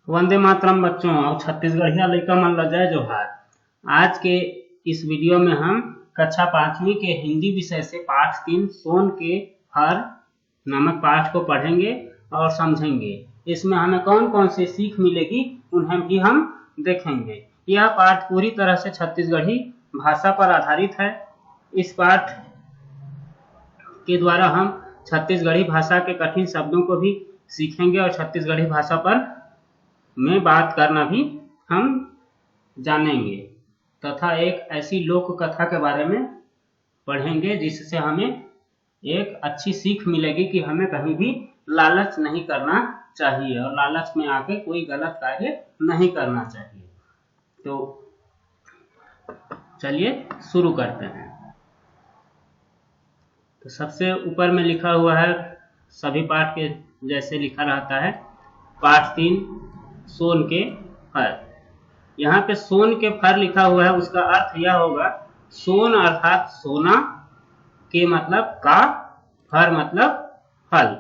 वंदे मातरम बच्चों और छत्तीसगढ़िया लइका मन ल जय जोहार। आज के इस वीडियो में हम कक्षा 5वीं के हिंदी विषय से पाठ 3 सोन के फर नामक पाठ को पढ़ेंगे और समझेंगे। इसमें हमें कौन कौन सी सीख मिलेगी उन्हें भी हम देखेंगे। यह पाठ पूरी तरह से छत्तीसगढ़ी भाषा पर आधारित है। इस पाठ के द्वारा हम छत्तीसगढ़ी भाषा के कठिन शब्दों को भी सीखेंगे और छत्तीसगढ़ी भाषा पर में बात करना भी हम जानेंगे तथा एक ऐसी लोक कथा के बारे में पढ़ेंगे जिससे हमें एक अच्छी सीख मिलेगी कि हमें कहीं भी लालच नहीं करना चाहिए और लालच में आके कोई गलत कार्य नहीं करना चाहिए। तो चलिए शुरू करते हैं। तो सबसे ऊपर में लिखा हुआ है, सभी पाठ के जैसे लिखा रहता है, पाठ 3 सोन के फर। यहाँ पे सोन के फर लिखा हुआ है, उसका अर्थ यह होगा, सोन अर्थात सोना, के मतलब का, फर मतलब फल,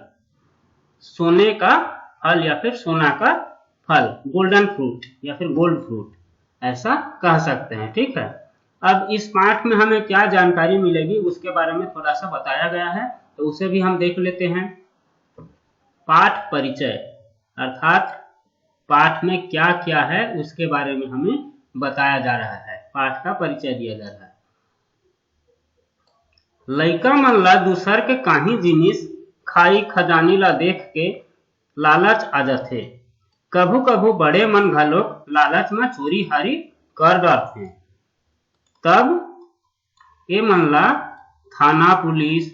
सोने का फल या फिर सोना का फल, गोल्डन फ्रूट या फिर गोल्ड फ्रूट ऐसा कह सकते हैं। ठीक है, अब इस पाठ में हमें क्या जानकारी मिलेगी उसके बारे में थोड़ा सा बताया गया है, तो उसे भी हम देख लेते हैं। पाठ परिचय अर्थात पाठ में क्या क्या है उसके बारे में हमें बताया जा रहा है, पाठ का परिचय दिया जा रहा है। लइका मन ला दूसर के काही जिनिस खाई खजानी ला देख के लालच आ जाथे। कभू कभू बड़े मन घलोक लालच में चोरी हारी कर डालथे। तब ए मन ला थाना पुलिस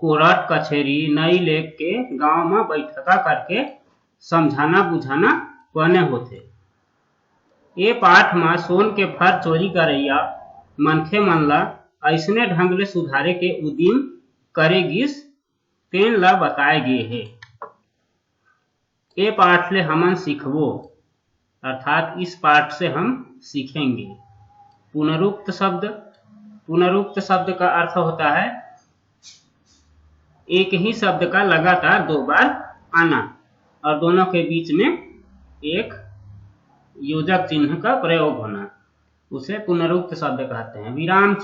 कोर्ट कचहरी नई लेख के गांव में बैठका करके समझाना बुझाना बने होथे। ए पाठ में सोन के फर चोरी करैया मनखे मन ला ऐसने ढंग ले सुधारे के उदिम करे गिस तेन ला बताए गे हे। ए पाठ ले हमन सीखबो अर्थात इस पाठ से हम सीखेंगे। पुनरुक्त शब्द का अर्थ होता है एक ही शब्द का लगातार 2 बार आना और दोनों के बीच में एक योजक चिन्ह का प्रयोग होना, उसे पुनरुक्त शब्द कहते हैं। विराम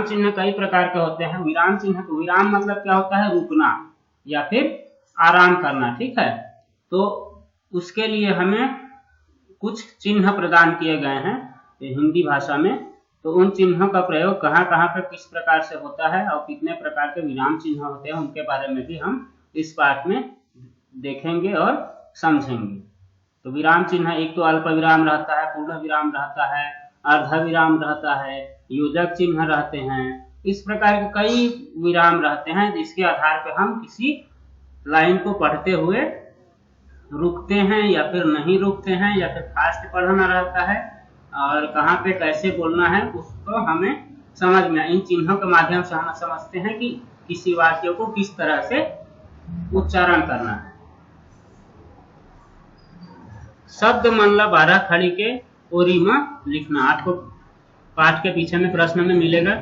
चिन्ह कई प्रकार के होते हैं। विराम चिन्ह को, विराम मतलब क्या होता है, रुकना या फिर आराम करना। ठीक है, तो उसके लिए हमें कुछ चिन्ह प्रदान किए गए हैं हिंदी भाषा में। तो उन चिन्हों का प्रयोग कहाँ कहाँ पर किस प्रकार से होता है और कितने प्रकार के विराम चिन्ह होते हैं उनके बारे में भी हम इस पाठ में देखेंगे और समझेंगे। तो विराम चिन्ह एक तो अल्प विराम रहता है, पूर्ण विराम रहता है, अर्ध विराम रहता है, योजक चिन्ह रहते हैं। इस प्रकार के कई विराम रहते हैं जिसके आधार पर हम किसी लाइन को पढ़ते हुए रुकते हैं या फिर नहीं रुकते हैं या फिर फास्ट पढ़ना रहता है और कहाँ पे कैसे बोलना है उसको हमें समझ में, इन चिन्हों के माध्यम से हम समझते हैं कि किसी वाक्य को किस तरह से उच्चारण करना है। शब्द मन ला 12 खड़ी के ओरी में लिखना। आपको पाठ के पीछे में प्रश्न में मिलेगा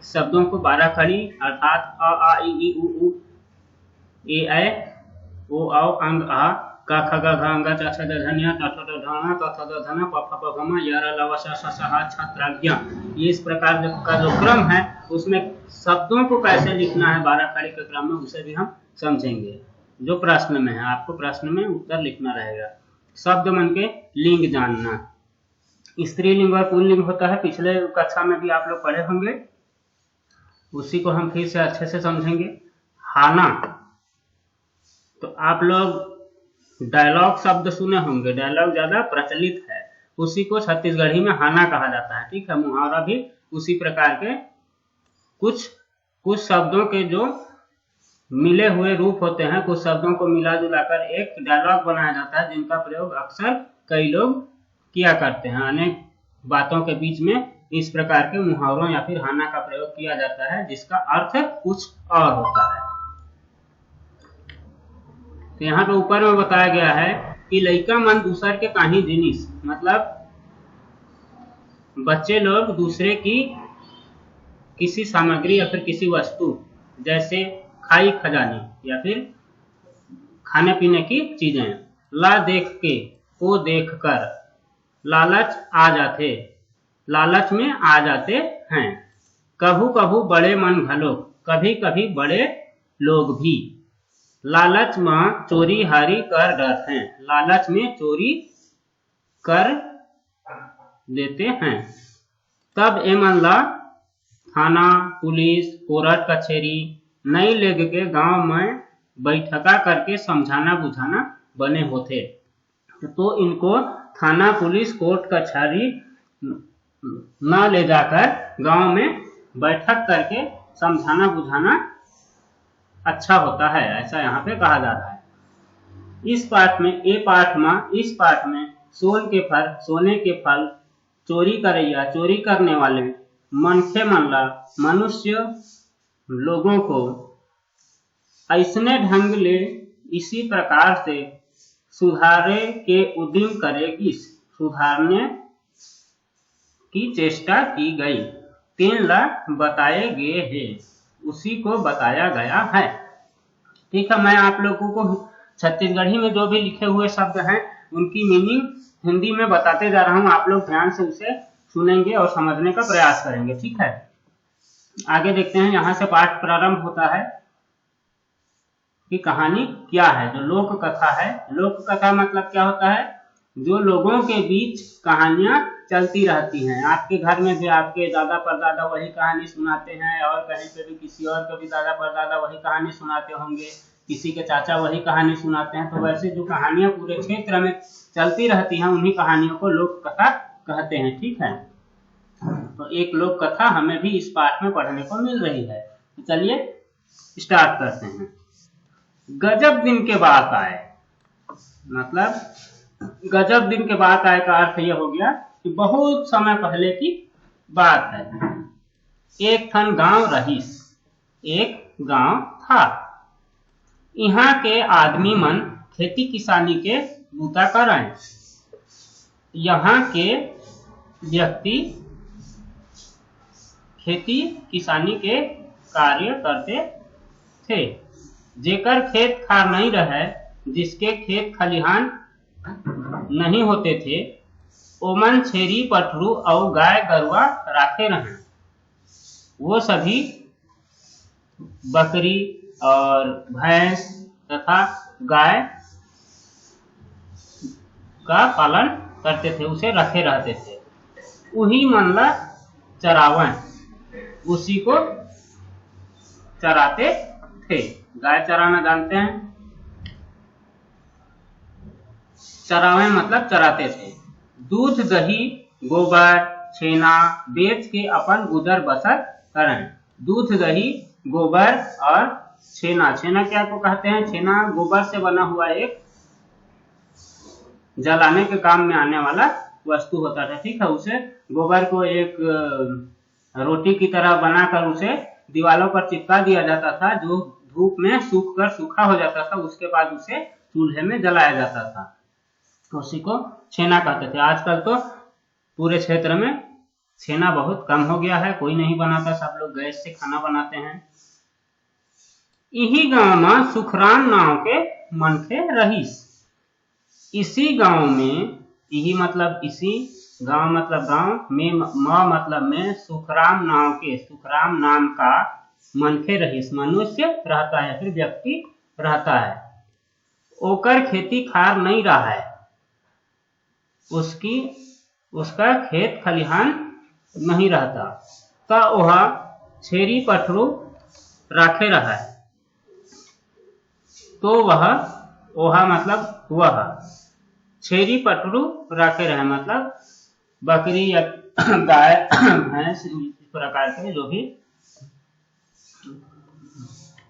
शब्दों को 12 खड़ी अर्थात अ आ इ ई उ ऊ ए ऐ ओ औ अंग आ क ख ग घ ङ च छ ज झ ञ ट ठ ड ढ ण क थ द ध न प फ ब भ म य र ल व श ष स ह छ त्र ज्ञ। ये इस प्रकार का जो क्रम है उसमें शब्दों को कैसे लिखना है 12 खड़ी के क्रम में उसे भी हम समझेंगे। जो प्रश्न में है, आपको प्रश्न में उत्तर लिखना रहेगा। शब्द मन के लिंग जानना, स्त्रीलिंग और पुल्लिंग होता है, पिछले कक्षा में भी आप लोग पढ़े होंगे, उसी को हम फिर से अच्छे से समझेंगे। हाना, तो आप लोग डायलॉग शब्द सुने होंगे, डायलॉग ज्यादा प्रचलित है, उसी को छत्तीसगढ़ी में हाना कहा जाता है। ठीक है, मुहावरा भी उसी प्रकार के कुछ शब्दों के जो मिले हुए रूप होते हैं, कुछ शब्दों को मिला जुलाकर एक डायलॉग बनाया जाता है जिनका प्रयोग अक्सर कई लोग किया करते हैं। अनेक बातों के बीच में इस प्रकार के मुहावरों या फिर हाना का प्रयोग किया जाता है जिसका अर्थ कुछ और होता है। तो यहाँ पे ऊपर में बताया गया है कि लइका मन दूसर के काही जिनिस, मतलब बच्चे लोग दूसरे की किसी सामग्री या फिर किसी वस्तु जैसे खाई खजानी या फिर खाने पीने की चीजें ला देख के को देखकर लालच में आ जाते हैं। कभू कभू बड़े मन घलो, कभी कभी बड़े लोग भी। लालच में चोरी हारी कर डरते हैं, लालच में चोरी कर देते हैं। तब एमन ला थाना पुलिस कोर्ट कचहरी नहीं लेग के गांव में बैठका करके समझाना बुझाना बने होते। तो इनको थाना पुलिस कोर्ट कचहरी न ले जाकर गांव में बैठक करके समझाना बुझाना अच्छा होता है, ऐसा यहाँ पे कहा जा रहा है। इस पाठ में सोने के फल चोरी करैया, चोरी करने वाले मनखे मनला, मनुष्य लोगों को ऐसने ढंग ले इसी प्रकार से सुधारे के उद्यम करेगी, सुधारने की चेष्टा की गई। 3 लाख बताए गए हैं, उसी को बताया गया है। ठीक है, मैं आप लोगों को छत्तीसगढ़ी में जो भी लिखे हुए शब्द हैं उनकी मीनिंग हिंदी में बताते जा रहा हूं, आप लोग ध्यान से उसे सुनेंगे और समझने का प्रयास करेंगे। ठीक है, आगे देखते हैं। यहां से पाठ प्रारंभ होता है कि कहानी क्या है। जो लोक कथा है, लोक कथा मतलब क्या होता है? जो लोगों के बीच कहानियां चलती रहती हैं। आपके घर में भी आपके दादा परदादा वही कहानी सुनाते हैं, और कहीं पे भी किसी और के भी दादा परदादा वही कहानी सुनाते होंगे, किसी के चाचा वही कहानी सुनाते हैं। तो वैसे जो कहानियां पूरे क्षेत्र में चलती रहती हैं उन्हीं कहानियों को लोक कथा कहते हैं। ठीक है, तो एक लोक कथा हमें भी इस पाठ में पढ़ने को मिल रही है। तो चलिए स्टार्ट करते हैं। गजब दिन के बाद आए, मतलब गजब दिन के बाद आए का अर्थ यह हो गया कि बहुत समय पहले की बात है। एक ठन गांव रहीस, एक गांव था। यहाँ के आदमी मन खेती किसानी के बूता करें। यहाँ के व्यक्ति खेती किसानी के कार्य करते थे। जेकर खेत खार नहीं रहे, जिसके खेत खलिहान नहीं होते थे, ओमन छेरी पटरू और गाय गरुआ राखे रहे। वो सभी बकरी और भैंस तथा गाय का पालन करते थे, उसे रखे रहते थे। उही मन ला चरावें, उसी को चराते थे। गाय चराना जानते हैं? चरावें मतलब चराते थे। दूध दही गोबर छेना बेच के अपन गुजर बसर करें। दूध दही गोबर और छेना, छेना क्या को कहते हैं? छेना गोबर से बना हुआ एक जलाने के काम में आने वाला वस्तु होता था। ठीक है, उसे गोबर को एक रोटी की तरह बनाकर उसे दीवारों पर चिपका दिया जाता था, जो धूप में सूख कर सूखा हो जाता था। उसके बाद उसे चूल्हे में जलाया जाता था, उसी को छेना कहते थे। आजकल तो पूरे क्षेत्र में छेना बहुत कम हो गया है, कोई नहीं बनाता, सब लोग गैस से खाना बनाते हैं। यही गांव में सुखराम नाव के मनखे रहीस। इसी गांव में, यही मतलब इसी, गांव मतलब गांव में, मतलब में, सुखराम नाव के, सुखराम नाम का मनखे रहीस, मनुष्य रहता है, फिर व्यक्ति रहता है। ओकर खेती खार नहीं रहा है, उसका खेत खलिहान नहीं रहता। तो वह छेरी पटरू राखे रहा है। तो वह मतलब वह छेरी पटरू राखे रहे, मतलब बकरी या गाय भैंस इस प्रकार के जो भी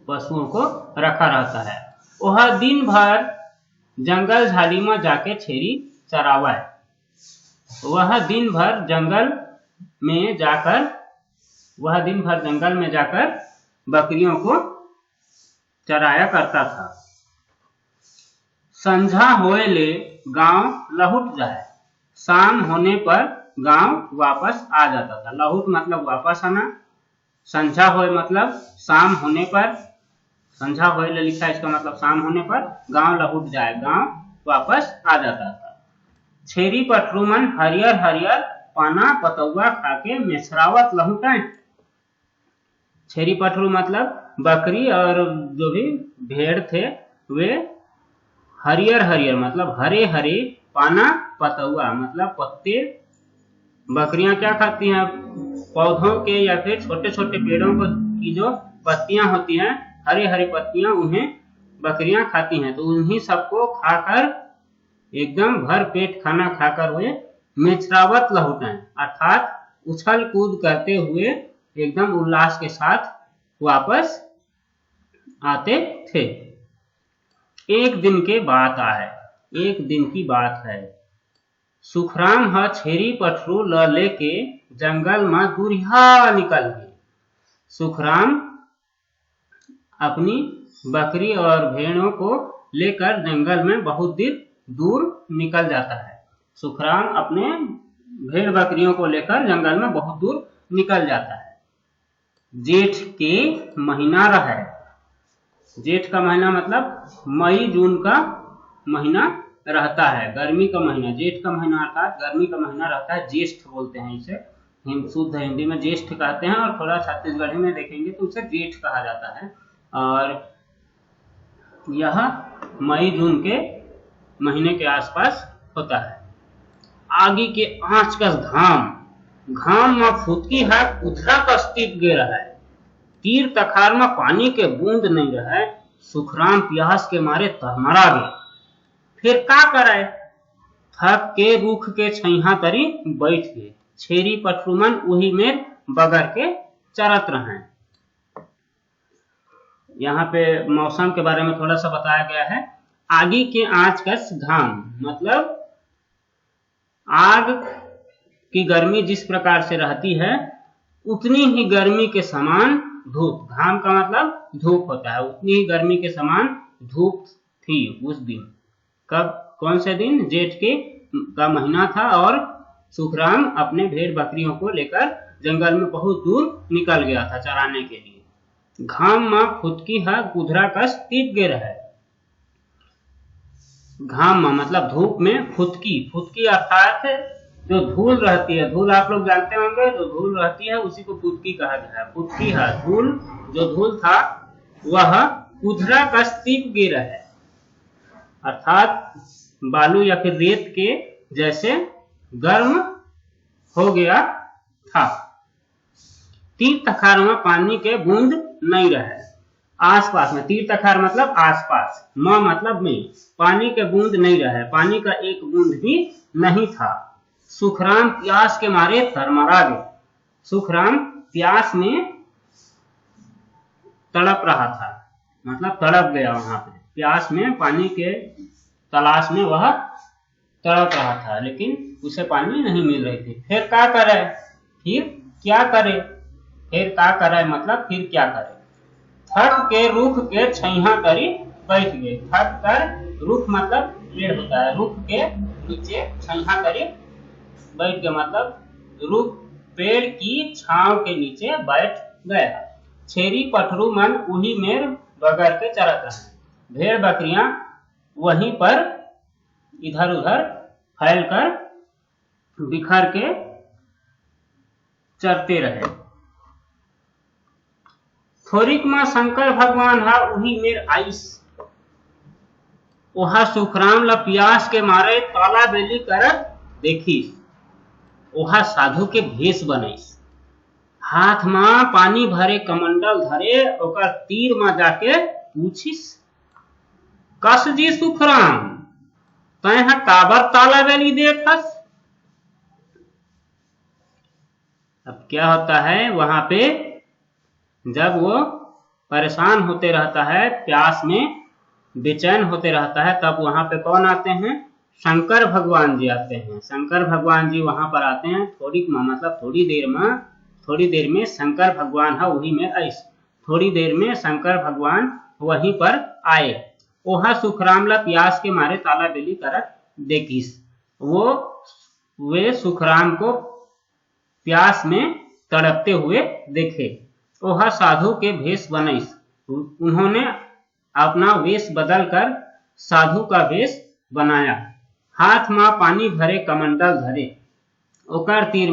पशुओं को रखा रहता है। वह दिन भर जंगल झाड़ी में जाके छेरी चरावा है। वह दिन भर जंगल में जाकर बकरियों को चराया करता था। संझा होए ले गांव लहुट जाए, शाम होने पर गांव वापस आ जाता था। लहुट मतलब वापस आना, संझा होए मतलब शाम होने पर, संझा होए ले लिखा है, इसका मतलब शाम होने पर गांव लहुट जाए, गांव वापस आ जाता था। छेरी पटरू मन हरियर हरियर पाना पतौआ खाके मेछरावत लहुटाए। छेरी पटरू मतलब बकरी और जो भी भेड़ थे वे हरियर हरियर मतलब हरे हरे पाना पतौआ मतलब पत्ते। बकरियां क्या खाती हैं? पौधों के या फिर छोटे छोटे पेड़ों को की जो पत्तियां होती हैं, हरे हरे पत्तियां, उन्हें बकरियां खाती हैं। तो उन्हीं सबको खाकर एकदम भर पेट खाना खाकर हुए मेछरावत लहुटाएं, अर्थात उछल कूद करते हुए एकदम उल्लास के साथ वापस आते थे। एक दिन के बात आए, एक दिन की बात है। सुखराम ह छेरी पटरू ल लेके जंगल में दूरिहा निकल गए। सुखराम अपनी बकरी और भेड़ों को लेकर जंगल में बहुत दूर निकल जाता है। सुखराम अपने भेड़ बकरियों को लेकर जंगल में बहुत दूर निकल जाता है। जेठ के महीना रहे। जेठ का महीना मतलब मई जून का महीना रहता है, गर्मी का महीना। जेठ का महीना अर्थात गर्मी का महीना रहता है, ज्येष्ठ बोलते हैं इसे। शुद्ध हिंदी में ज्येष्ठ कहते हैं और थोड़ा छत्तीसगढ़ी में देखेंगे तो उसे जेठ कहा जाता है। और यह मई जून के महीने के आसपास होता है। आगे के आँच का घाम में फुदकी है, उधरा कस्तीप गे रहा है। तीर तखार में पानी के बूंद नहीं रहे। सुखराम प्यास के मारे तहमरा गए। फिर का करे? थक के रुख के छैहा तरी बैठ गए। छेरी पटरू मन उही में बगर के चरत रहे। यहाँ पे मौसम के बारे में थोड़ा सा बताया गया है। आगी के आँच कस घाम मतलब आग की गर्मी जिस प्रकार से रहती है उतनी ही गर्मी के समान धूप, घाम का मतलब धूप होता है, उतनी ही गर्मी के समान धूप थी उस दिन। कब? कौन से दिन? जेठ का महीना था और सुखराम अपने भेड़ बकरियों को लेकर जंगल में बहुत दूर निकल गया था चराने के लिए। घाम में फुदकी है, गुधरा कस तीप गे रहे। घाम में मतलब धूप में फुदकी अर्थात जो धूल रहती है, धूल आप लोग जानते होंगे, जो धूल रहती है उसी को फुदकी कहा गया है। फुदकी है धूल, जो धूल था वह उधरा कस तीप गे रहे, अर्थात बालू या फिर रेत के जैसे गर्म हो गया था। तीर तखार में पानी के बूंद नहीं रहे। आसपास में, तीर तखार मतलब आसपास, म मतलब में, पानी के बूंद नहीं रहे, पानी का एक बूंद भी नहीं था। सुखराम प्यास के मारे तरमरा गए। सुखराम प्यास में तड़प रहा था, मतलब तड़प गया। वहां पे प्यास में, पानी के तलाश में वह तड़प रहा था, लेकिन उसे पानी नहीं मिल रही थी। फिर क्या करे? फिर क्या करे? फिर क्या करे मतलब फिर क्या करे? थक के रुख के छैहा तरी बैठ गए। थक कर, रुख मतलब पेड़ होता है, रुख के नीचे छैहा तरी बैठ गए मतलब रुख पेड़ की छांव के नीचे बैठ गया। छेरी पटरू मन उही में बगर के चरत रहे। भेड़ बकरियां वहीं पर इधर उधर फैलकर बिखर के चरते रहे। थोरिक में शंकर भगवान हा उही मेर आइस। ओहा सुखराम ला प्यास के मारे ताला बेली करत देखिस। ओहा साधु के भेष बनइस, हाथ में पानी भरे कमंडल धरे, ओकर तीर में जाके पूछिस, कस जी सुखराम, तैं काबर ताला बेली देखस? अब क्या होता है वहां पे, जब वो परेशान होते रहता है, प्यास में बेचैन होते रहता है, तब वहां पे कौन आते हैं? शंकर भगवान जी आते हैं। शंकर भगवान जी वहां पर आते हैं। थोड़ी मतलब थोड़ी देर में शंकर भगवान है वही में ऐस। थोड़ी देर में शंकर भगवान वहीं पर आए। ओहा सुखराम ला प्यास के मारे ताला बेली करत देखिस। वे सुखराम को प्यास में तड़पते हुए देखे। ओहा साधु के भेष बनइस। उन्होंने अपना वेश बदलकर साधु का वेश बनाया। हाथ में पानी भरे कमंडल धरे ओकर तीर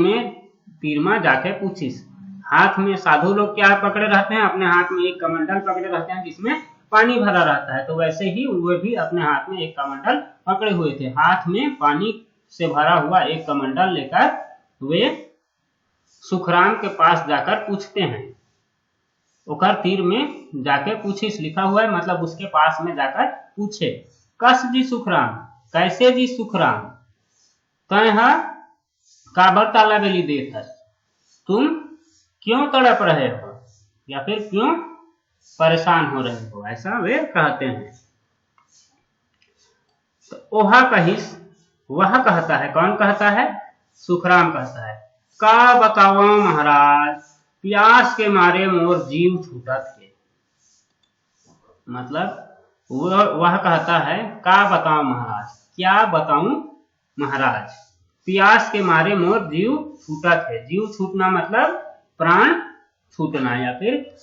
में जाके पूछिस। हाथ में साधु लोग क्या पकड़े रहते हैं, अपने हाथ में एक कमंडल पकड़े रहते हैं जिसमें पानी भरा रहता है। तो वैसे ही वे भी अपने हाथ में एक कमंडल पकड़े हुए थे। हाथ में पानी से भरा हुआ एक कमंडल लेकर वे सुखराम के पास जाकर पूछते हैं। ओकर तीर में जाके पूछिस लिखा हुआ है, मतलब उसके पास में जाकर पूछे। कस जी सुखराम, कैसे जी सुखराम, तय काबर ताला बेली देत है, तुम क्यों तड़प रहे हो या फिर क्यों परेशान हो रहे हो, ऐसा वे कहते हैं। तो ओहा कहिस, वह कहता है, कौन कहता है, सुखराम कहता है, का बताओ महाराज, प्यास के मारे मोर जीव छूटत है। मतलब वह कहता है, का बताओ महाराज, क्या बताऊं महाराज, प्यास के मारे मोर जीव छूटत है। जीव छूटना मतलब प्राण छूटना या फिर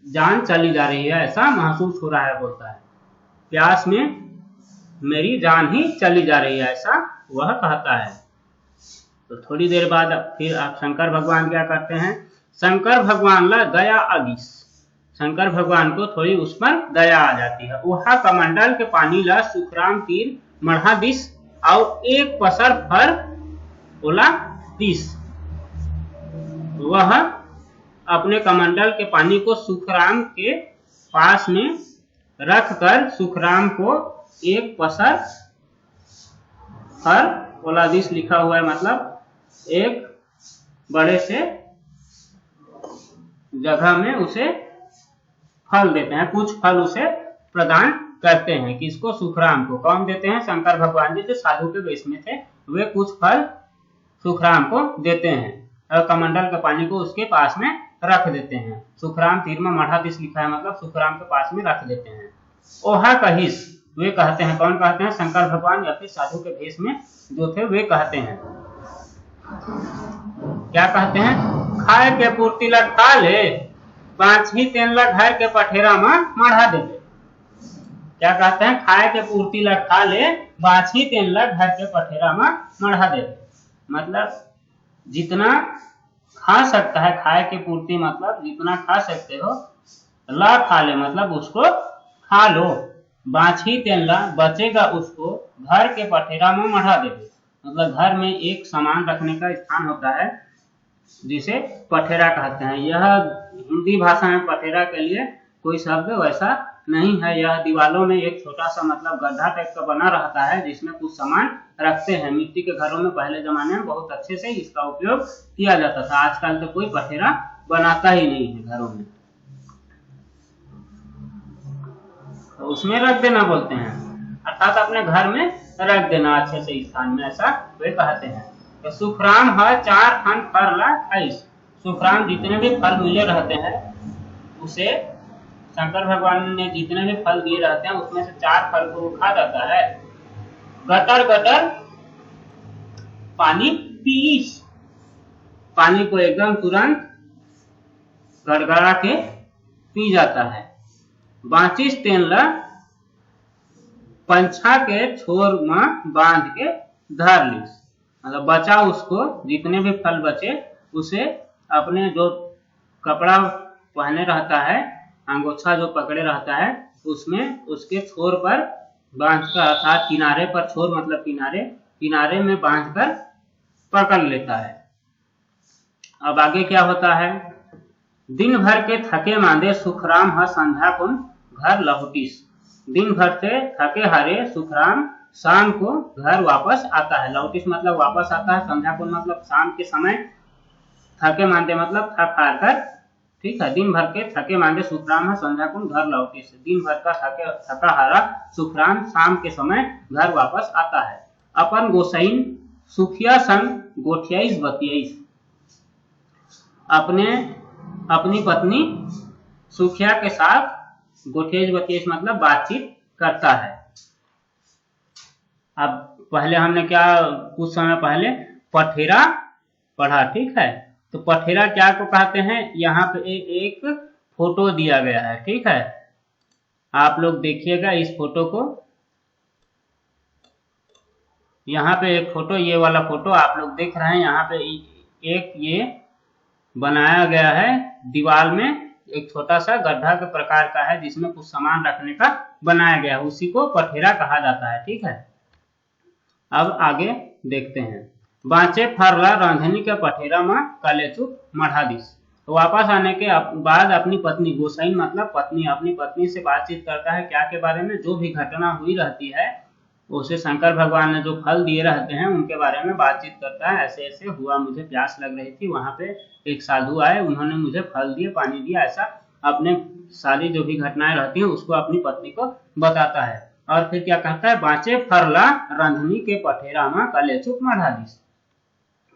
जान चली जा रही है, ऐसा महसूस हो रहा है, बोलता है प्यास में मेरी जान ही चली जा रही है, ऐसा वह कहता है। तो थोड़ी देर बाद फिर आप शंकर भगवान क्या करते हैं, शंकर भगवान ला दया आगिस, शंकर भगवान को थोड़ी उस पर दया आ जाती है। वह कमंडल के पानी ला सुखराम तीर मढ़ा दिस और एक पसर भर ओला दिस। वह अपने कमंडल के पानी को सुखराम के पास में रखकर सुखराम को एक पसर हर ओलादिस लिखा हुआ है, मतलब एक बड़े से जगह में उसे फल देते हैं, कुछ फल उसे प्रदान करते हैं। किसको, सुखराम को। कौन देते हैं, शंकर भगवान जी जो साधु के वेश में थे वे कुछ फल सुखराम को देते हैं और कमंडल के पानी को उसके पास में रख देते हैं। सुखराम तीर में मढ़ा दिस लिखा है, मतलब सुखराम के पास में रख देते हैं। ओहा कहिस, वे कहते हैं, कौन कहते हैं, शंकर भगवान या फिर साधु के भेष में जो थे वे कहते हैं। क्या कहते हैं, खाए के पूर्ति ला खा ले, बाछी तेन ला घर के पठेरा में मढ़ा देवे। क्या कहते हैं, खाए के पूर्ति ला खा ले, बाछी तेन ला घर के पठेरा में मढ़ा देवे। मतलब जितना खा सकता है, खाए के पूर्ति मतलब जितना खा सकते हो, ला खा ले मतलब उसको खा लो, बाछी तेन ला बचेगा उसको घर के पठेरा में मढ़ा देवे। मतलब घर में एक सामान रखने का स्थान होता है जिसे पठेरा कहते हैं। यह हिंदी भाषा में पठेरा के लिए कोई शब्द वैसा नहीं है। यह दीवारों में एक छोटा सा मतलब गड्ढा टाइप का बना रहता है जिसमें कुछ सामान रखते हैं। मिट्टी के घरों में पहले जमाने में बहुत अच्छे से इसका उपयोग किया जाता था। आजकल तो कोई पठेरा बनाता ही नहीं है घरों में, तो उसमें रख देना बोलते हैं, अर्थात अपने घर में रख देना अच्छे से स्थान में, ऐसा वे कहते हैं। तो सुखराम है 4 खंड फल ला खाइस। सुखराम जितने भी फल मिले रहते हैं उसे शंकर भगवान ने जितने भी फल दिए रहते हैं उसमें से 4 फल को खा जाता है। गटर गटर पानी पीस, पानी को एकदम तुरंत गड़गड़ा के पी जाता है। बाचिस तेन ला पंछा के छोर में बांध के धर लीस, मतलब बचा उसको, जितने भी फल बचे उसे अपने जो कपड़ा पहने रहता है, अंगोछा जो पकड़े रहता है उसमें उसके छोर पर बांधकर, अर्थात किनारे पर, छोर मतलब किनारे, किनारे में बांधकर पकड़ लेता है। अब आगे क्या होता है, दिन भर के थके मांदे सुखराम ह संध्या को घर लौटिस। दिन भर से थके हारे सुखराम शाम को घर वापस आता है। लौटिस मतलब वापस आता है, संध्या को मतलब शाम के समय, थके मांदे मतलब थक हार कर, ठीक है। दिन भर के थके मांदे सुखराम है संध्या को घर लौटिस। दिन भर का थका हारा सुखराम शाम के समय घर वापस आता है। अपन गोसाइन सुखिया संग गोठियाईस बतियाईस, अपनी पत्नी सुखिया के साथ गोठियाईस बतियाईस मतलब बातचीत करता है। अब पहले हमने क्या, कुछ समय पहले पठेरा पढ़ा, ठीक है। तो पठेरा क्या को कहते हैं, यहाँ पे एक फोटो दिया गया है, ठीक है। आप लोग देखिएगा इस फोटो को। यहाँ पे एक फोटो, ये वाला फोटो आप लोग देख रहे हैं, यहाँ पे एक ये बनाया गया है दीवार में, एक छोटा सा गड्ढा के प्रकार का है जिसमें कुछ सामान रखने का बनाया गया है, उसी को पठेरा कहा जाता है। ठीक है, अब आगे देखते हैं। बाँचे फरला रांधनी के पठेरा में काले चुप मढ़ादिस। तो वापस आने के बाद अपनी पत्नी, गोसाई मतलब पत्नी, अपनी पत्नी से बातचीत करता है। क्या के बारे में? जो भी घटना हुई रहती है उसे शंकर भगवान ने जो फल दिए रहते हैं उनके बारे में बातचीत करता है। ऐसे ऐसे हुआ, मुझे प्यास लग रही थी, वहां पे एक साधु आए, उन्होंने मुझे फल दिए, पानी दिया, ऐसा अपने सारी जो भी घटनाएं रहती हैं उसको अपनी पत्नी को बताता है। और फिर क्या कहता है? बाँचे फरला रंधनी के पठेरा में कले चुप मढ़ादिस।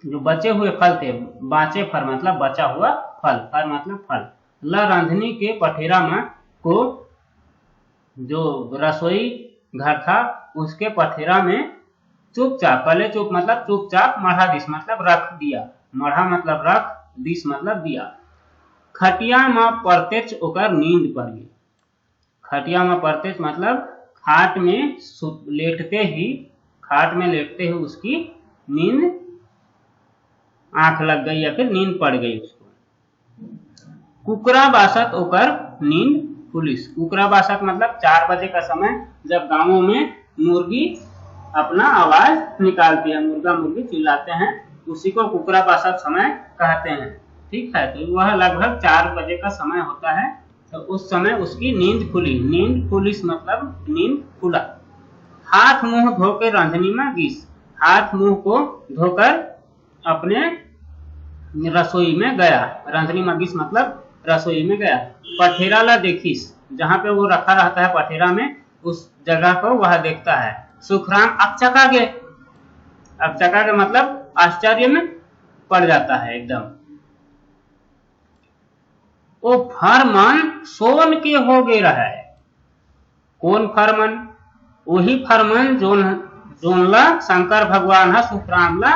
जो बचे हुए फल थे, बाँचे फर मतलब बचा हुआ फल, फर मतलब फल, ल रंधनी के पठेरा में को जो रसोई घर था उसके पठेरा में चुपचाप, कले चुप मतलब चुपचाप, मढ़ादिस मतलब रख दिया, मढ़ा मतलब रख, दिस मतलब दिया। खटिया में प्रत्यक्ष ओकर नींद पड़ गई। खटिया में प्रत्यक्ष मतलब खाट में लेटते ही उसकी नींद, आंख लग गई या फिर नींद पड़ गई उसको। कुकरा बासत ओकर नींद पुलिस। कुकरा बासत मतलब 4 बजे का समय, जब गांवों में मुर्गी अपना आवाज निकालती है, मुर्गा मुर्गी चिल्लाते हैं, उसी को कुकरा बासत समय कहते हैं। ठीक है, तो वह लगभग 4 बजे का समय होता है। तो उस समय उसकी नींद खुली। नींद पुलिस मतलब नींद खुला। हाथ मुंह धोकर रांधनी में घिस। हाथ मुंह को धोकर अपने रसोई में गया। रांधनी में घिस मतलब रसोई में गया। पठेरा ला देखिस, जहाँ पे वो रखा रहता है पठेरा में, उस जगह को वह देखता है। सुखराम अकचका गे। अकचका के मतलब आश्चर्य में पड़ जाता है एकदम। वो फरमान सोन के हो गे रहा है। कौन फरमान? वही फरमान जोनला शंकर भगवान है सुखराम ला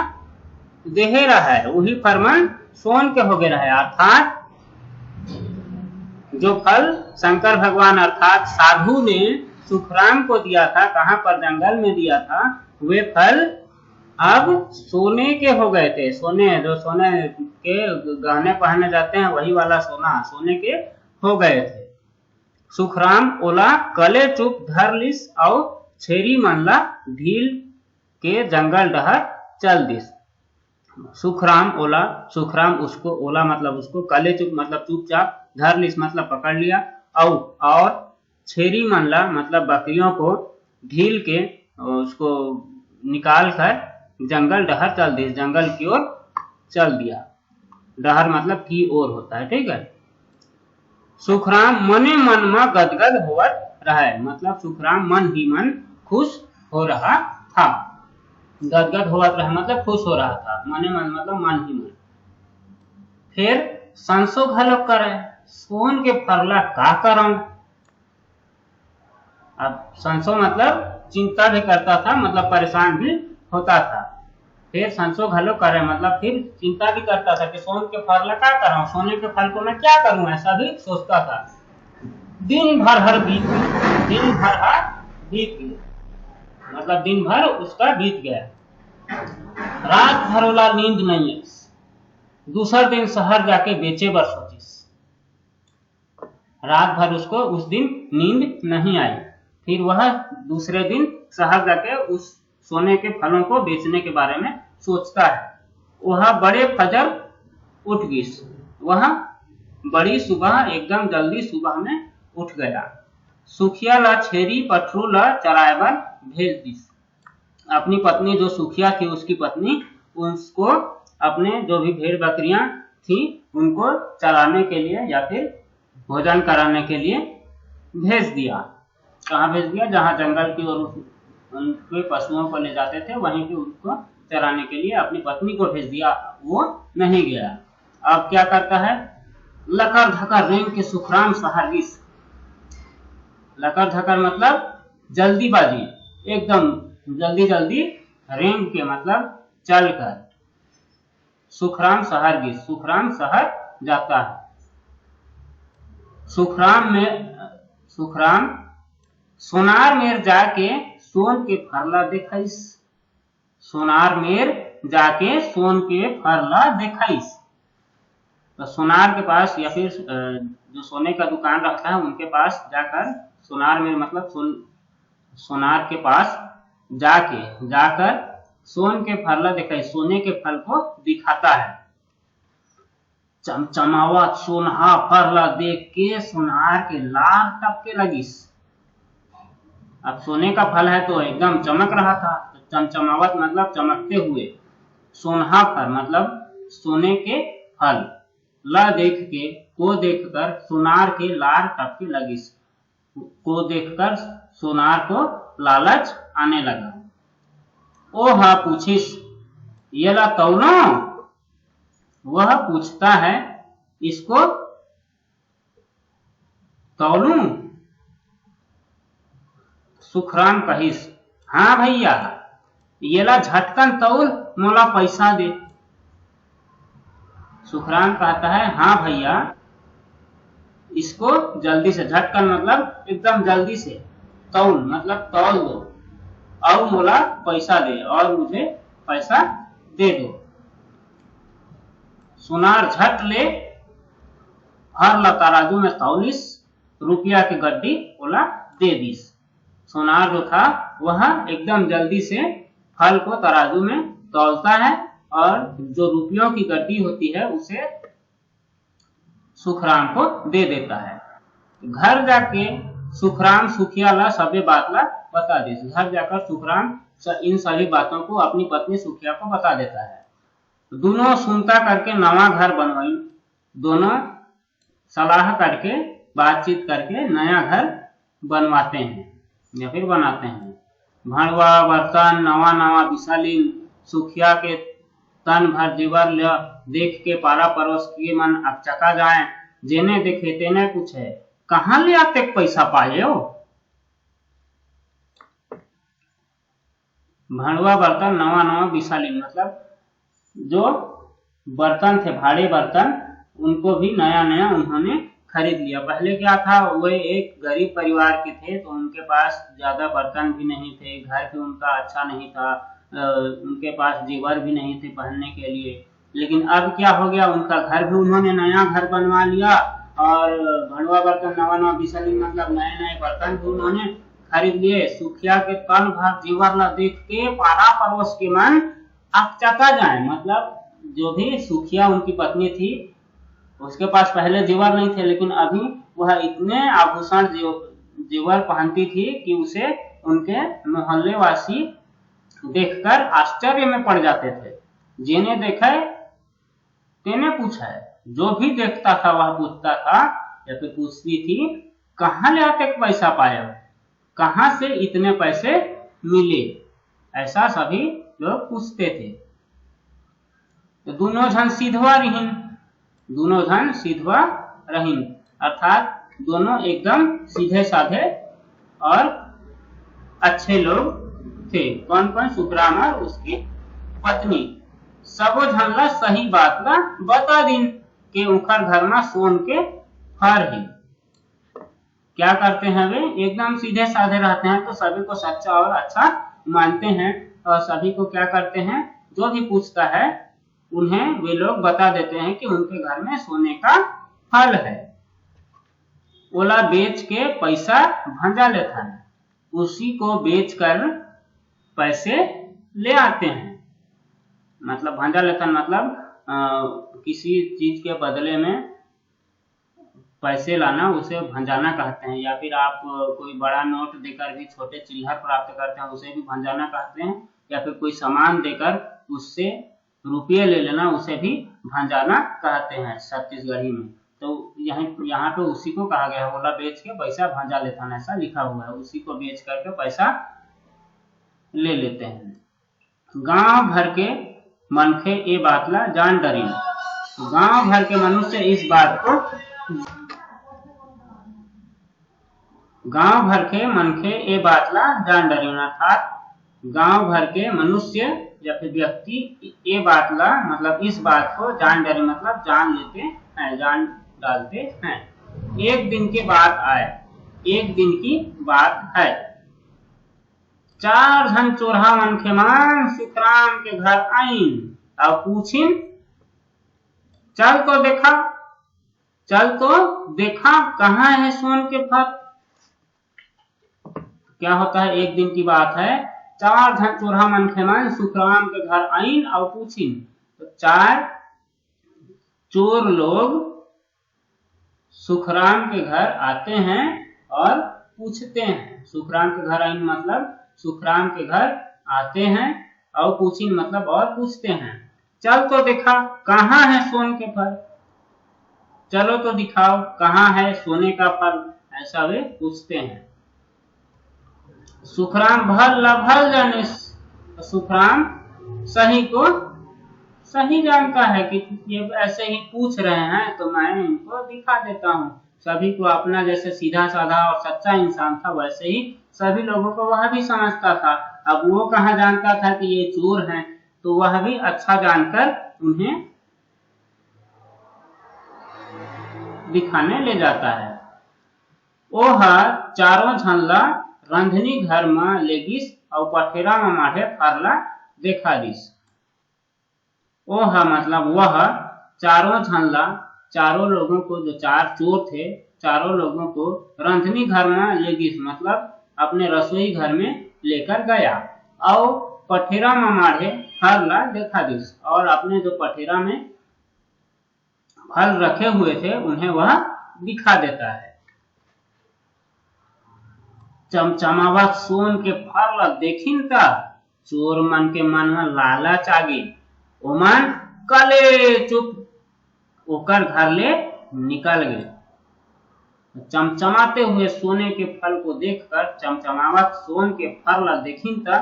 देहे रहा है, वही फरमान सोन के हो गे रहा है। अर्थात जो फल शंकर भगवान अर्थात साधु ने सुखराम को दिया था, कहां पर? जंगल में दिया था, वे फल अब सोने के हो गए थे। सोने, जो सोने के गहने पहने जाते हैं वही वाला सोना, सोने के हो गए थे। सुखराम ओला कले चुप धर लिस और छेरी मनला ढील के जंगल डहर चल दिस। सुखराम ओला, सुखराम उसको, ओला मतलब उसको, कले चुप मतलब चुपचाप, धर लिस मतलब पकड़ लिया, और छेरी मनला मतलब बकरियों को ढील के उसको निकाल कर जंगल डहर चल दिस, जंगल की ओर चल दिया। डहर मतलब की ओर होता है। ठीक है, सुखराम मने मन में गदगद हो रहा है, मतलब सुखराम मन ही मन खुश हो रहा था। गदगद होवत रहा मतलब खुश हो रहा था, मने मन मतलब मन ही मन। फिर संसो घलो करे, सोन के फरला का करम। अब संसो मतलब चिंता भी करता था, मतलब परेशान भी होता था। फिर संसो घलो करे मतलब फिर चिंता भी करता था कि सोन के फरला का करूं, सोने के फल को मैं क्या करूं, ऐसा भी सोचता था। दिन भर हर बीत गया, दिन भर हर बीत गया मतलब दिन भर उसका बीत गया। रात भर वाला नींद नहीं है। दूसरा दिन शहर जाके बेचे बर सोचिस। रात भर उसको उस दिन नींद नहीं आई। फिर वह दूसरे दिन शहर जाके उस सोने के फलों को बेचने के बारे में सोचता है। वह बड़े फजर उठ गई। वह बड़ी सुबह, एकदम जल्दी सुबह में उठ गया। सुखिया ला छेरी पठरू ला चरायबर भेज दी। अपनी पत्नी जो सुखिया थी, उसकी पत्नी, उसको अपने जो भी भेड़ बकरियां थी उनको चराने के लिए या फिर भोजन कराने के लिए भेज दिया। कहाँ भेज दिया? जहाँ जंगल की ओर उनके पशुओं को ले जाते थे वहीं पे उनको चराने के लिए अपनी पत्नी को भेज दिया। वो नहीं गया। अब क्या करता है? लकर धकर रेंग के सुखराम सहारिस। लकर धकर मतलब जल्दीबाजी, एकदम जल्दी जल्दी, रेंग के मतलब चलकर। सुखराम शहर गिस, सुखराम शहर जाता है। सुखराम सोनार में जाके सोन के फरला देखिस। सोनार मेर जाके सोन के फरला देखैस। तो सोनार के पास या फिर जो सोने का दुकान रहता है उनके पास जाकर, सोनार मेर मतलब सोनार के पास जाकर सोन के फरला देखैस, सोने के फल को दिखाता है। चमचमावत सोनहा फरला देख के सोनार के लार टपके लगिस। अब सोने का फल है तो एकदम चमक रहा था, तो चमचमावत मतलब चमकते हुए, सोनहा फल मतलब सोने के फल, ला देख के को देखकर सोनार के लार टपके लगिस, को देखकर सोनार को लालच आने लगा। ओ हा पूछिस ये ला तौलो, वह पूछता है इसको तौलूं। सुखराम कहिस हाँ भैया ये ला झटकन तौल मोला पैसा दे। सुखराम कहता है हाँ भैया इसको जल्दी से, झटकन मतलब एकदम जल्दी से, तौल मतलब तौल दो और मोला पैसा दे, और मुझे पैसा दे दो। सोनार झट ले भर ला तराजू में तौलिस, रुपया की गड्डी ओला दे दिस। सोनार जो था वह एकदम जल्दी से फल को तराजू में तौलता है और जो रुपयों की गड्डी होती है उसे सुखराम को दे देता है। घर जाके सुखराम सुखिया ला सबे बात ला बता दे। घर जाकर सुखराम इन सभी बातों को अपनी पत्नी सुखिया को बता देता है। दोनों सुनता करके नवा घर बनवाई, दोनों सलाह करके बातचीत करके नया घर बनवाते हैं या फिर बनाते हैं। भड़वा बर्तन नवा नवा बिसालीन, सुखिया के तन भर जीवर ल देख के पारा परोस किए मन अकचका जाए, जेने देखे तेने पूछे कहाँ ले आते पैसा पाए हो। भड़वा बर्तन नवा नवा बिसालीन मतलब जो बर्तन थे, भाड़े बर्तन, उनको भी नया नया उन्होंने खरीद लिया। पहले क्या था, वे एक गरीब परिवार के थे तो उनके पास ज्यादा बर्तन भी नहीं थे, घर भी उनका अच्छा नहीं था, उनके पास जेवर भी नहीं थे पहनने के लिए। लेकिन अब क्या हो गया, उनका घर भी उन्होंने नया घर बनवा लिया और भड़वा बर्तन नवा नवा बिसली मतलब नए नए बर्तन भी उन्होंने खरीद लिए। सुखिया के तन भर जेवर ला देख के पारा पड़ोस के मन अकचका जाए, मतलब जो भी सुखिया उनकी पत्नी थी उसके पास पहले जेवर नहीं थे, लेकिन अभी वह इतने आभूषण जेवर पहनती थी कि उसे उनके मोहल्ले वासी देखकर आश्चर्य में पड़ जाते थे। जेने देखे तेने पूछा है, जो भी देखता था वह पूछता था या फिर पूछती थी कहाँ ले आते पैसा पाया, कहाँ से इतने पैसे मिले, ऐसा सभी लोग पूछते थे। तो दोनों जन सीधवा रहीन, दोनों जन सीधवा रहीन अर्थात दोनों एकदम सीधे साधे और अच्छे लोग थे। कौन कौन? सुखराम और उसकी पत्नी। सबो झन ला सही बात ला बता दिन के उनकर घर में सोन के फर है। क्या करते हैं वे? एकदम सीधे साधे रहते हैं तो सभी को सच्चा और अच्छा मानते हैं और सभी को क्या करते हैं, जो भी पूछता है उन्हें वे लोग बता देते हैं कि उनके घर में सोने का फल है। ओला बेच के पैसा भंजा लेता है, उसी को बेचकर पैसे ले आते हैं। मतलब भंजा लेता मतलब किसी चीज के बदले में पैसे लाना, उसे भंजाना कहते हैं। या फिर आप कोई बड़ा नोट देकर भी छोटे चिल्हर प्राप्त करते हैं, उसे भी भंजाना कहते हैं। या फिर कोई सामान देकर उससे रुपये ले लेना, उसे भी भंजाना कहते हैं छत्तीसगढ़ी में। तो यहाँ पे उसी को कहा गया है, ओला बेच के पैसा भंजा लेता है, ऐसा लिखा हुआ है। उसी को बेच करके पैसा ले लेते हैं। गांव भर के मनखे ये बात ला जान डरीन। गांव भर के मनुष्य इस बात को, गांव भर के मनखे ये बात ला जान डरीन अर्थात गांव भर के मनुष्य या फिर व्यक्ति ये बात ला मतलब इस बात को जान डरे मतलब जान लेते हैं, जान डालते हैं। एक दिन की बात आए, एक दिन की बात है। चार झन चोरहा मन के मान सुखराम के घर आइन और पूछिन चल तो देखा कहाँ है सोन के फल। क्या होता है, एक दिन की बात है, चार झन चोरहा मन के मान सुखराम के घर आइन और पूछिन। तो चार चोर लोग सुखराम के घर आते हैं और पूछते हैं। सुखराम के घर आइन मतलब सुखराम के घर आते हैं और पूछिन मतलब और पूछते हैं। चल तो देखा कहाँ है सोन के फल, चलो तो दिखाओ कहाँ है सोने का फल, ऐसा वे पूछते हैं। सुखराम भल जानिस, सुखराम सही को सही जानता है कि ये ऐसे ही पूछ रहे हैं तो मैं इनको दिखा देता हूँ। सभी को अपना जैसे सीधा साधा और सच्चा इंसान था वैसे ही सभी लोगों को वह भी समझता था। अब वो कहाँ जानता था कि ये चोर हैं, तो वह भी अच्छा जानकर उन्हें दिखाने ले जाता है। ओह चारों झनला रंधनी घर में लेगिस और पठेरा में माढ़े फरला देखा दिस। ओह मतलब वह चारों झनला, चारों लोगों को, जो चार चोर थे, चारों लोगों को रंधनी घर में लेगिस मतलब अपने रसोई घर में लेकर गया और पठेरा में माढ़े फरला देखा दिस, और अपने जो पठेरा में फल रखे हुए थे उन्हें वह दिखा देता है। चमचमावत सोन के फल देखिन का चोर मन के मन में लालच आगे, ओमन कले चुप ओकर घर ले निकल गए। चमचमाते हुए सोने के फल को देखकर, चमचमावत सोन के फल देखिन त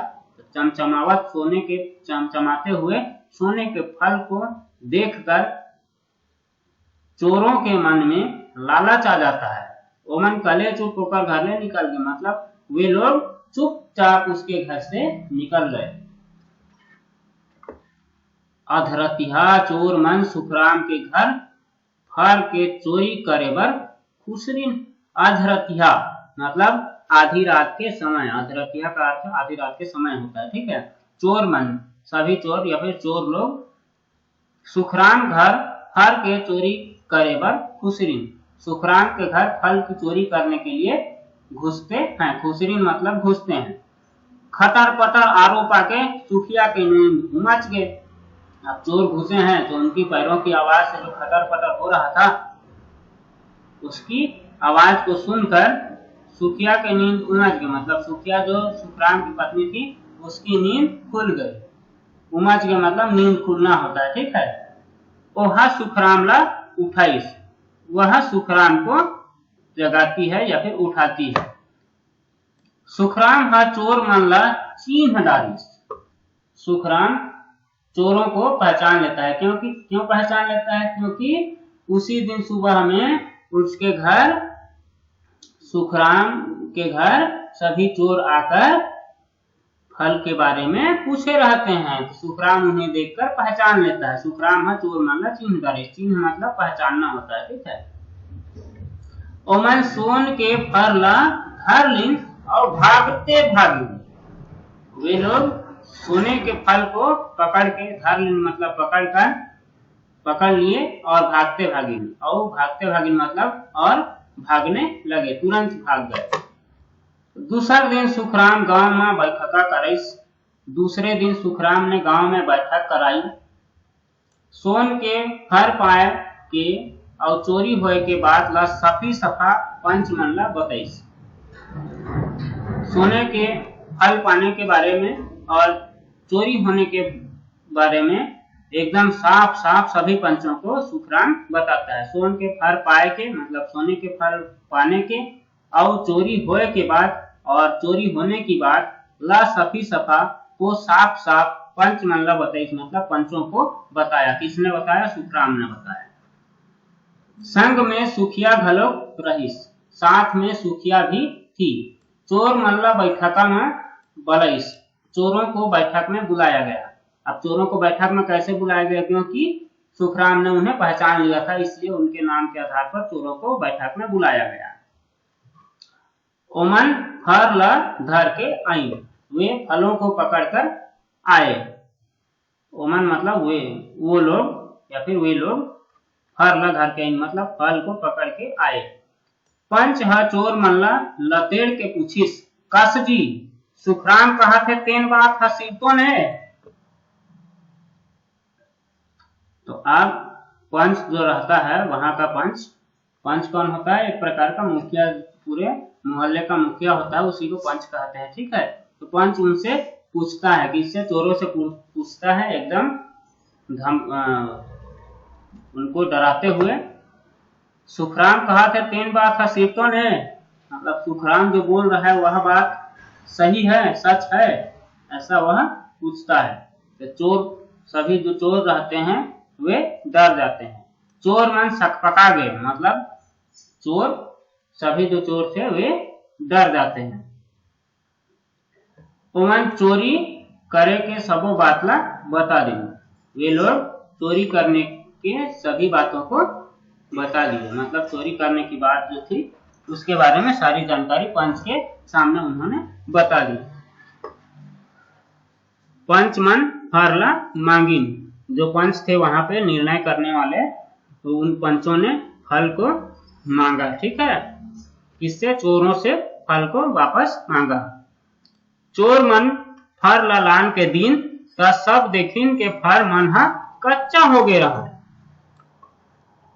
चमचमावत सोने के, चमचमाते हुए सोने के फल को देखकर चोरों के मन में लालच आ जाता है। ओमन कले चुप होकर घर ले निकल गए मतलब वे लोग चुपचाप उसके घर से निकल गए। अधरतिहा चोर मन सुखराम के घर फल के चोरी करे बर खुसरिन। अधरतिहा मतलब आधी रात के समय, अधरतिहा का अर्थ आधी रात के समय होता है, ठीक है। चोर मन सभी चोर या फिर चोर लोग सुखराम घर फल के चोरी करे बर खुसरिन, सुखराम के घर फल की चोरी करने के लिए घुसते हैं। खुसरिन मतलब घुसते हैं। खतर पतर आरोप आके सुखिया के नींद उमच गए। अब चोर घुसे हैं तो उनकी पैरों की आवाज से जो खतर पतर हो रहा था उसकी आवाज को सुनकर सुखिया के नींद उमच गई, मतलब सुखिया जो सुखराम की पत्नी थी उसकी नींद खुल गई। उमच गए मतलब नींद खुलना होता है, ठीक है। ओहा सुखराम ला उठाइस, वह सुखराम को जगाती है या फिर उठाती है। सुखराम हा चोर मन ला चिन्ह डालिस, सुखराम चोरों को पहचान लेता है। क्यों पहचान लेता है? क्योंकि उसी दिन सुबह में उसके घर, सुखराम के घर सभी चोर आकर फल के बारे में पूछे रहते हैं, तो सुखराम उन्हें देखकर पहचान लेता है। सुखराम है चोर मन ला चिन्ह डालिस, चिन्ह मतलब पहचानना होता है, ठीक है। ओमन सोन के फल ला धर लिन और भागते भागी, वे लोग सोने के फल को पकड़ के, धर लिन मतलब पकड़ लिए और भागते भागी, और भागते भागी मतलब और भागने लगे, तुरंत भाग गए। दूसरा दिन सुखराम गांव में बैठका कराइस, दूसरे दिन सुखराम ने गांव में बैठक कराई। सोन के फल पाए के और चोरी होए के बाद ला सफी सफा पंच मन ला बताइस। सोने के फल पाने के बारे में और चोरी होने के बारे में एकदम साफ साफ सभी पंचों को सुखराम बताता है। सोन के फल पाए के मतलब सोने के फल पाने के, और चोरी होए के बाद और चोरी होने की बात ला सफी सफा को साफ साफ पंच मन ला बताइस मतलब पंचों को बताया। किसने बताया? सुखराम ने बताया। संग में सुखिया घलोक रहीस, साथ में सुखिया भी थी। चोर मन ला बैठका में बलइस, चोरों को बैठक में बुलाया गया। अब चोरों को बैठक में कैसे बुलाया गया? क्योंकि सुखराम ने उन्हें पहचान लिया था, इसलिए उनके नाम के आधार पर चोरों को बैठक में बुलाया गया। ओमन फर ला धर के आई, वे फलों को पकड़कर आए। ओमन मतलब वे, वो लोग या फिर वे लोग, फर ला घर के मतलब फल को पकड़ के आए। पंच ह चोर मन ला लतेड़ के पूछिस, कस जी सुखराम कहा थे तेन बात हसीबतो ने। तो अब पंच जो रहता है वहां का पंच कौन होता है? एक प्रकार का मुखिया, पूरे मोहल्ले का मुखिया होता है, उसी को पंच कहते हैं। ठीक है, तो पंच उनसे पूछता है, किससे? चोरों से पूछता है, एकदम उनको डराते हुए। सुखराम कहा थे तेन बात हसीबतो ने, मतलब सुखराम जो बोल रहा है वह बात सही है, सच है, ऐसा वह पूछता है। तो चोर, सभी जो चोर रहते हैं वे डर जाते हैं। चोर मन सकपका गए, मतलब चोर, सभी जो चोर थे वे डर जाते हैं। ओमन चोरी करे के सबो बात ला बता दी। वे लोग चोरी करने के सभी बातों को बता दिए, मतलब चोरी करने की बात जो थी उसके बारे में सारी जानकारी पंच के सामने उन्होंने बता दी। पंच मन फर ला मांगिन, जो पंच थे वहां पे निर्णय करने वाले, तो उन पंचों ने फल को मांगा। ठीक है, किससे? चोरों से फल को वापस मांगा। चोर मन फर ला लान के दिन त सब देखिन के फर मन हा कच्चा हो गया रहा।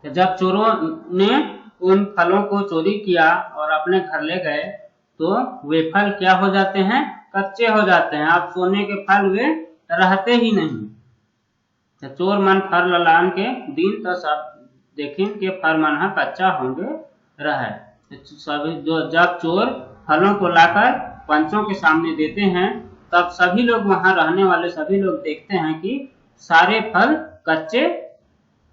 जब चोरों ने उन फलों को चोरी किया और अपने घर ले गए तो वे फल क्या हो जाते हैं? कच्चे हो जाते हैं। अब सोने के फल वे रहते ही नहीं। तो चोर मन फर लान के दिन तो सब देखिन के फर मन हा कच्चा होंगे रहे। सभी जो, जब चोर फलों को लाकर पंचों के सामने देते हैं तब सभी लोग, वहां रहने वाले सभी लोग देखते हैं कि सारे फल कच्चे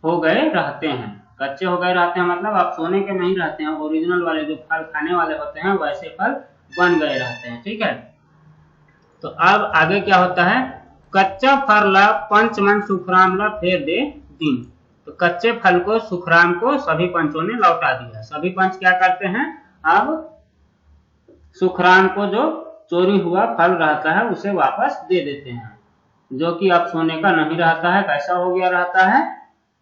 हो गए रहते हैं। कच्चे हो गए रहते हैं मतलब अब सोने के नहीं रहते हैं, ओरिजिनल वाले जो फल खाने वाले होते हैं वैसे फल बन गए रहते हैं। ठीक है, तो अब आगे क्या होता है? कच्चा फल ला पंच मन सुखराम ला फेर दे दिन। तो कच्चे फल को सुखराम को सभी पंचों ने लौटा दिया। सभी पंच क्या करते हैं? अब सुखराम को जो चोरी हुआ फल रहता है उसे वापस दे देते हैं, जो कि अब सोने का नहीं रहता है। कैसा हो गया रहता है?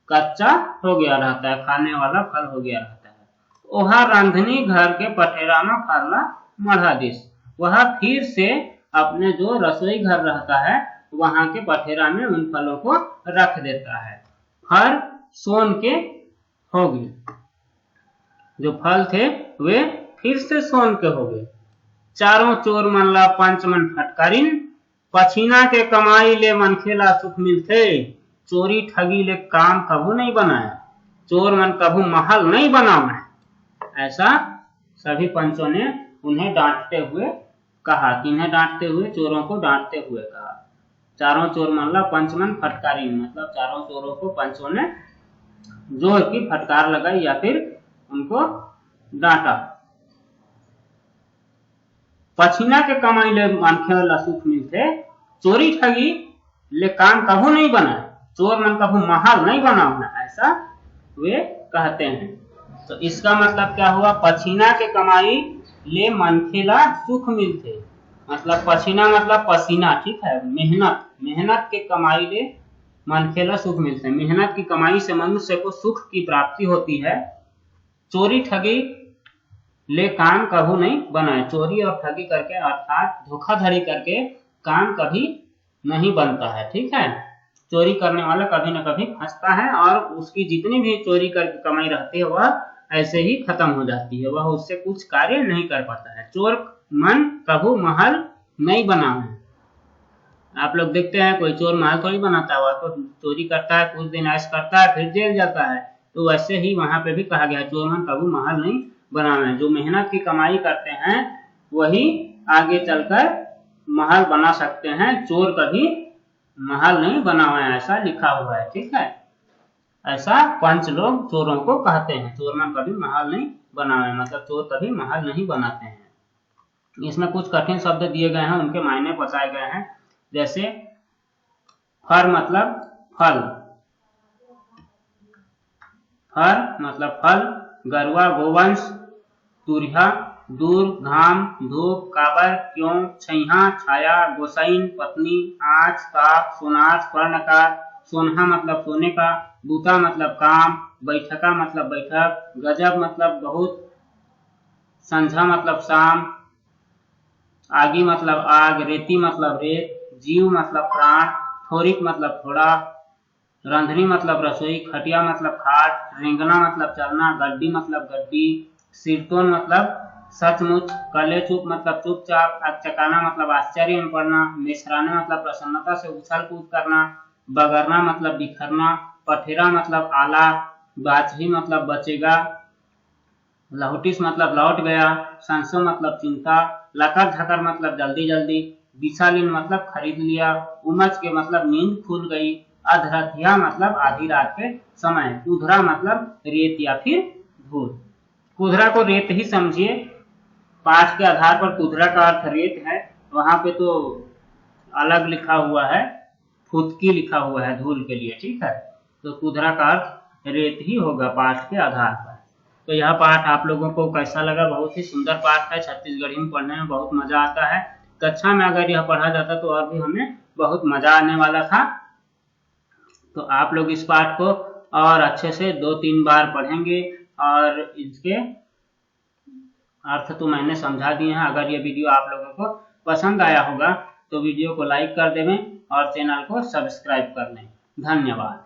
कच्चा हो गया रहता है, खाने वाला फल हो गया रहता है। वह रांधनी घर के पठेरा में फरला मढ़ा दिस, वह फिर से अपने जो रसोई घर रहता है वहां के पठेरा में उन फलों को रख देता है। फल सोन के हो गए, जो फल थे वे फिर से सोन के हो गए। चारों चोर मन ला पंच मन फटकारिन, पछीना के कमाई ले मनखेला सुख मिलथे। चोरी ठगी ले काम कभू नहीं बनाया, चोर मन कभू महल नहीं बनावे। ऐसा सभी पंचों ने उन्हें डांटते हुए कहा। किन्हें डांटते हुए? चोरों को डांटते हुए कहा। चारों चोर मन ला पंच मन फटकारी, मतलब चारों चोरों को पंचों ने जोर की फटकार लगाई या फिर उनको डांटा। पछीना के कमाई ले मनखेला सुख मिलथे, चोरी ठगी ले काम कभू नहीं बनाए, चोर मन कभू महल नहीं बनाना, ऐसा वे कहते हैं। तो इसका मतलब क्या हुआ? पछीना के कमाई ले मनखेला सुख मिलथे, मतलब पछीना मतलब पसीना। ठीक है, मेहनत, मेहनत के कमाई ले मनखेला सुख मिलते। मेहनत की कमाई से मनुष्य को सुख की प्राप्ति होती है। चोरी ठगी ले काम कभू नहीं बनाए, चोरी और ठगी करके अर्थात धोखाधड़ी करके काम कभी नहीं बनता है। ठीक है, चोरी करने वाला कभी न कभी फंसता है और उसकी जितनी भी चोरी करके कमाई रहती है वह ऐसे ही खत्म हो जाती है, वह उससे कुछ कार्य नहीं कर पाता है। चोर मन कभू महल नहीं बनावे। आप लोग देखते हैं कोई चोर महल थोड़ी बनाता है, वह तो चोरी करता है, कुछ दिन ऐश करता है, फिर जेल जाता है। तो वैसे ही वहां पे भी कहा गया चोर मन कभू महल नहीं बनावे। जो मेहनत की कमाई करते हैं वही आगे चलकर महल बना सकते हैं, चोर कभी महल नहीं बनावे, ऐसा लिखा हुआ है। ठीक है, ऐसा पंच लोग चोरों को कहते हैं। चोर मन कभी महल नहीं बनावे, मतलब चोर कभी महल नहीं बनाते हैं। इसमें कुछ कठिन शब्द दिए गए हैं, उनके मायने बताए गए हैं। जैसे फर मतलब फल, फर मतलब फल, गरुआ गोवंश, तुरहा दूर, घाम, धूप, काबर, क्यों, छैहा, छाया, गोसाइन, पत्नी, आँच, ताप, सोनार, स्वर्णकार, सोनहा मतलब सोने का, बूता मतलब काम, बैठका मतलब बैठक, गजब मतलब बहुत, संझा मतलब शाम, आगी मतलब आग, रेती मतलब रेत, जीव मतलब प्राण, थोरिक मतलब थोड़ा, रंधनी मतलब रसोई, खटिया मतलब खाट, रेंगना मतलब चलना, गड्डी मतलब गड्डी, सिरतोन मतलब सचमुच, कले चुप मतलब चुपचाप, अचकाना मतलब आश्चर्य में पड़ना, मिश्राना मतलब प्रसन्नता से उछल कूद करना, बगरना मतलब बिखरना, पठेरा मतलब आला, बाछी मतलब बचेगा, लहुटिस मतलब लौट गया, संसो मतलब चिंता, लकर झकर मतलब जल्दी जल्दी, बिसालिन मतलब खरीद लिया, उमच के मतलब नींद खुल गई, अधरथिया मतलब आधी रात के समय, कुधरा मतलब रेत या फिर धूल। कुधरा को रेत ही समझिए, पाठ के आधार पर कुधरा का अर्थ रेत है, वहां पे तो अलग लिखा हुआ है, फुदकी लिखा हुआ है धूल के लिए, ठीक है। तो कुधरा का अर्थ रेत ही होगा पाठ के आधार पर। तो यह पाठ आप लोगों को कैसा लगा? बहुत ही सुंदर पाठ है, छत्तीसगढ़ी में पढ़ने में बहुत मजा आता है। कक्षा में अगर यह पढ़ा जाता तो और भी हमें बहुत मजा आने वाला था। तो आप लोग इस पाठ को और अच्छे से 2-3 बार पढ़ेंगे और इसके अर्थ तो मैंने समझा दिए हैं। अगर ये वीडियो आप लोगों को पसंद आया होगा तो वीडियो को लाइक कर देवें और चैनल को सब्सक्राइब कर लें। धन्यवाद।